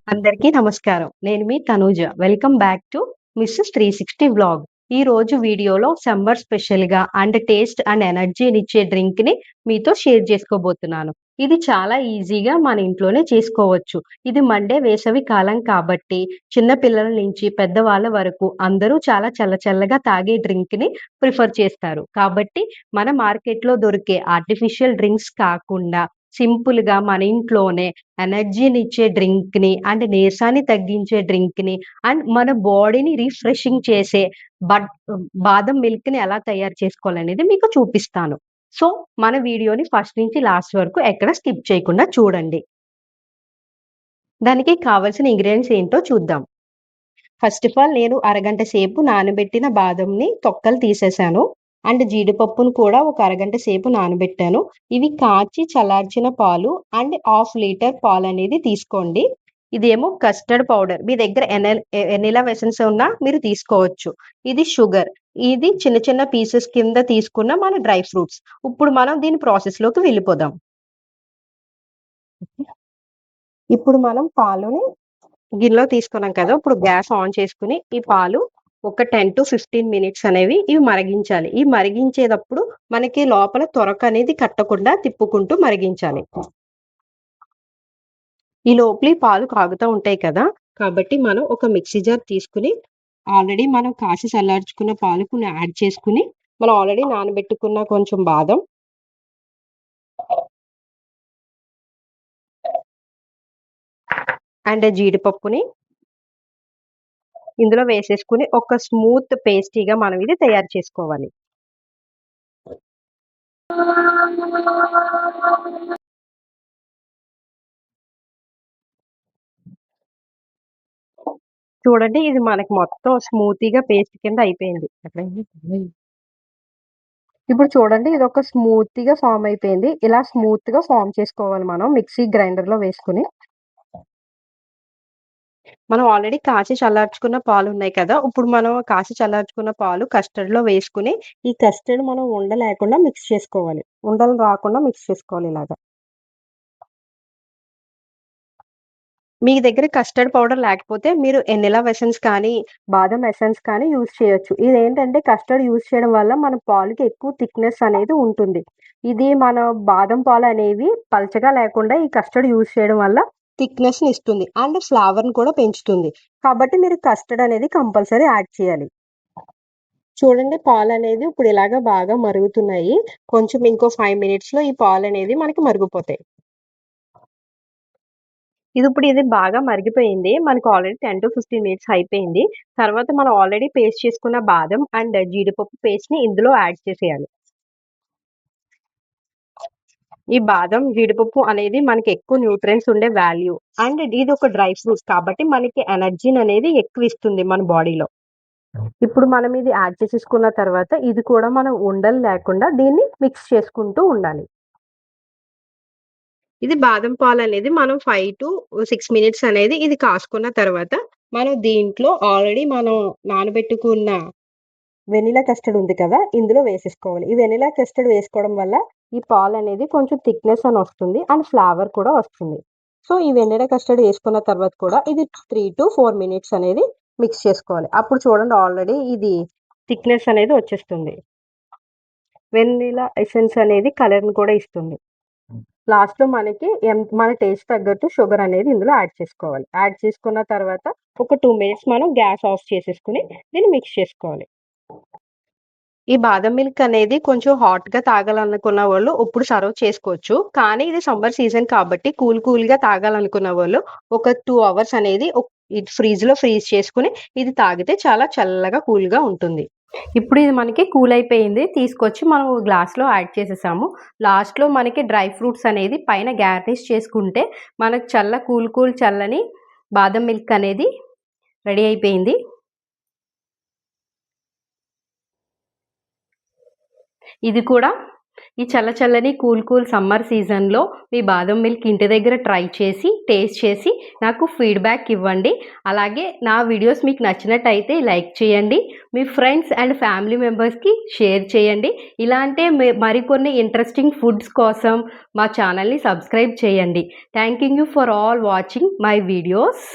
అందరికీ నమస్కారం. నేను మీ Tanuja. Welcome back to Mrs 360 vlog. ఈ రోజు వీడియోలో సమ్మర్ స్పెషల్‌గా అండ్ టేస్ట్ అండ్ ఎనర్జీనిచ్చే డ్రింక్‌ని మీతో షేర్ చేసుకోబోతున్నాను. ఇది చాలా ఈజీగా మన ఇంట్లోనే చేసుకోవచ్చు. ఇది మండే వేసవి కాలం కాబట్టి చిన్న పిల్లల నుంచి పెద్దవాళ్ళ వరకు అందరూ చాలా చల్లగా తాగే డ్రింక్‌ని ప్రిఫర్ చేస్తారు. కాబట్టి మన మార్కెట్‌లో దొరికే ఆర్టిఫిషియల్ డ్రింక్స్ కాకుండా సింపుల్‌గా మన ఇంట్లోనే ఎనర్జీనిచ్చే డ్రింక్‌ని అండ్ నీరసాన్ని తగ్గించే డ్రింక్‌ని అండ్ మన బాడీని రిఫ్రెషింగ్ చేసే బట్ బాదం మిల్క్‌ని ఎలా తయారు చేసుకోవాలనేది మీకు చూపిస్తాను. సో, మన వీడియోని ఫస్ట్ నుంచి లాస్ట్ వరకు ఎక్కడ స్కిప్ చేయకుండా చూడండి. దానికి కావాల్సిన ఇంగ్రీడియెంట్స్ ఏంటో చూద్దాం. ఫస్ట్ ఆఫ్ ఆల్ నేను అరగంట సేపు నానబెట్టిన బాదంని తొక్కలు తీసేసాను. అండ్ జీడిపప్పును కూడా ఒక అరగంట సేపు నానబెట్టాను. ఇవి కాచి చల్లార్చిన పాలు అండ్ హాఫ్ లీటర్ పాలనేది తీసుకోండి. ఇదేమో కస్టర్డ్ పౌడర్. మీ దగ్గర వెనిల్లా ఎసెన్స్ ఉన్నా మీరు తీసుకోవచ్చు. ఇది షుగర్. ఇది చిన్న చిన్న పీసెస్ కింద తీసుకున్న మన డ్రై ఫ్రూట్స్. ఇప్పుడు మనం దీని ప్రాసెస్‌లోకి వెళ్ళిపోదాం. ఇప్పుడు మనం పాలుని గిన్నెలో తీసుకున్నాం కదా! ఇప్పుడు గ్యాస్ ఆన్ చేసుకొని, ఈ పాలు ఒక 10-15 మినిట్స్ అనేవి ఇవి మరిగించాలి. ఈ మరిగించేటప్పుడు మనకి లోపల తొరకనేది కట్టకుండా తిప్పుకుంటూ మరిగించాలి. ఈ లోపల ఈ పాలు కాగుతా ఉంటాయి కదా! కాబట్టి మనం ఒక మిక్సీ జార్ తీసుకొని, ఆల్రెడీ మనం కాసి చల్లార్చుకున్న పాలు కొన్ని యాడ్ చేసుకొని, మనం ఆల్రెడీ నానబెట్టుకున్న కొంచెం బాదం అండ్ జీడిపప్పుని ఇందులో వేసేసుకొని, ఒక స్మూత్ పేస్ట్రీగా మనం ఇది తయారు చేసుకోవాలి. చూడండి ఇది మనకి మొత్తం స్మూతీగా పేస్ట్ కింద అయిపోయింది. ఇప్పుడు చూడండి ఇదొక స్మూతీగా ఫార్మ్ అయిపోయింది. ఇలా స్మూత్‌గా ఫార్మ్ చేసుకోవాలి మనం మిక్సీ గ్రైండర్‌లో వేసుకొని. మనం ఆల్రెడీ కాచి చల్లార్చుకున్న పాలున్నాయి కదా! ఇప్పుడు మనం కాచి చల్లార్చుకున్న పాలు కస్టర్డ్‌లో వేసుకొని, ఈ కస్టర్డ్ మనం ఉండలేకుండా మిక్స్ చేసుకోవాలి. ఉండలు రాకుండా మిక్స్ చేసుకోవాలి ఇలాగ. మీ దగ్గర కస్టర్డ్ పౌడర్ లేకపోతే మీరు ఎనిల్లా ఎసెన్స్ కానీ, బాదం ఎసెన్స్ కానీ యూజ్ చేయొచ్చు. ఇదేంటంటే కస్టర్డ్ యూజ్ చేయడం వల్ల మన పాలుకి ఎక్కువ థిక్‌నెస్ అనేది ఉంటుంది. ఇది మన బాదం పాలనేవి పల్చగా లేకుండా ఈ కస్టర్డ్ యూజ్ చేయడం వల్ల థిక్‌నెస్‌ని ఇస్తుంది. అండ్ ఫ్లేవర్‌ని కూడా పెంచుతుంది. కాబట్టి మీరు కస్టర్డ్ అనేది కంపల్సరీ యాడ్ చేయాలి. చూడండి పాలనేది ఇప్పుడు ఇలాగ బాగా మరుగుతున్నాయి. కొంచెం ఇంకో 5 మినిట్స్‌లో ఈ పాలనేది మనకి మరిగిపోతాయి. ఇది బాగా మరిగిపోయింది. మనకు ఆల్రెడీ 10-15 మినిట్స్ అయిపోయింది. తర్వాత మనం ఆల్రెడీ పేస్ట్ చేసుకున్న బాదం అండ్ జీడిపప్పు పేస్ట్‌ని ఇందులో యాడ్ చేసేయాలి. ఈ బాదం, జీడిపప్పు అనేది మనకి ఎక్కువ న్యూట్రియంట్స్ ఉండే వాల్యూ. అండ్ ఇదొక డ్రై ఫ్రూట్స్ కాబట్టి మనకి ఎనర్జీననేది ఎక్కువిస్తుంది మన బాడీలో. ఇప్పుడు మనం ఇది యాడ్ చేసేసుకున్న తర్వాత ఇది కూడా మనం ఉండలు లేకుండా దీన్ని మిక్స్ చేసుకుంటూ ఉండాలి. ఇది బాదం పాలనేది మనం 5-6 మినిట్స్ అనేది ఇది కాసుకున్న తర్వాత, మనం దీంట్లో ఆల్రెడీ మనం నానబెట్టుకున్న వెనిల్లా కస్టర్డ్ ఉంది కదా! ఇందులో వేసేసుకోవాలి. ఈ వెనిల్లా కస్టర్డ్ వేసుకోవడం వల్ల ఈ పాలనేది కొంచెం థిక్‌నెస్ అనొస్తుంది. అండ్ ఫ్లేవర్ కూడా వస్తుంది. సో, ఈ వెనిల్లా కస్టర్డ్ ఏసుకున్న తర్వాత కూడా ఇది 3-4 మినిట్స్ అనేది మిక్స్ చేసుకోవాలి. అప్పుడు చూడండి ఆల్రెడీ ఇది థిక్‌నెస్ అనేది వచ్చేస్తుంది. వెనిల్లా ఎసెన్స్ అనేది కలర్‌ని కూడా ఇస్తుంది. లాస్ట్‌లో మనకి మన టేస్ట్ తగ్గట్టు షుగర్ అనేది ఇందులో యాడ్ చేసుకోవాలి. యాడ్ చేసుకున్న తర్వాత ఒక 2 మినిట్స్ మనం గ్యాస్ ఆఫ్ చేసేసుకొని దీన్ని మిక్స్ చేసుకోవాలి. ఈ బాదం మిల్క్ అనేది కొంచెం హాట్‌గా తాగాలనుకున్న వాళ్ళు ఇప్పుడు సర్వ్ చేసుకోవచ్చు. కానీ ఇది సమ్మర్ సీజన్ కాబట్టి కూల్‌గా తాగాలనుకున్న వాళ్ళు ఒక 2 అవర్స్ అనేది ఇది ఫ్రిడ్జ్‌లో ఫ్రీజ్ చేసుకొని ఇది తాగితే చాలా చల్లగా కూల్‌గా ఉంటుంది. ఇప్పుడు ఇది మనకి కూల్ అయిపోయింది. తీసుకొచ్చి మనం గ్లాస్‌లో యాడ్ చేసేసాము. లాస్ట్‌లో మనకి డ్రై ఫ్రూట్స్ అనేది పైన గార్నిష్ చేసుకుంటే మనకు చల్లని బాదం మిల్క్ అనేది రెడీ అయిపోయింది. ఇది కూడా ఈ చల్లని కూల్ సమ్మర్ సీజన్‌లో మీ బాదం మిల్క్ ఇంటి దగ్గర ట్రై చేసి, టేస్ట్ చేసి నాకు ఫీడ్‌బ్యాక్ ఇవ్వండి. అలాగే నా వీడియోస్ మీకు నచ్చినట్టయితే లైక్ చేయండి. మీ ఫ్రెండ్స్ అండ్ ఫ్యామిలీ మెంబర్స్‌కి షేర్ చేయండి. ఇలాంటి మరికొన్ని ఇంట్రెస్టింగ్ ఫుడ్స్ కోసం మా ఛానల్‌ని సబ్స్క్రైబ్ చేయండి. Thanking you for all watching my videos.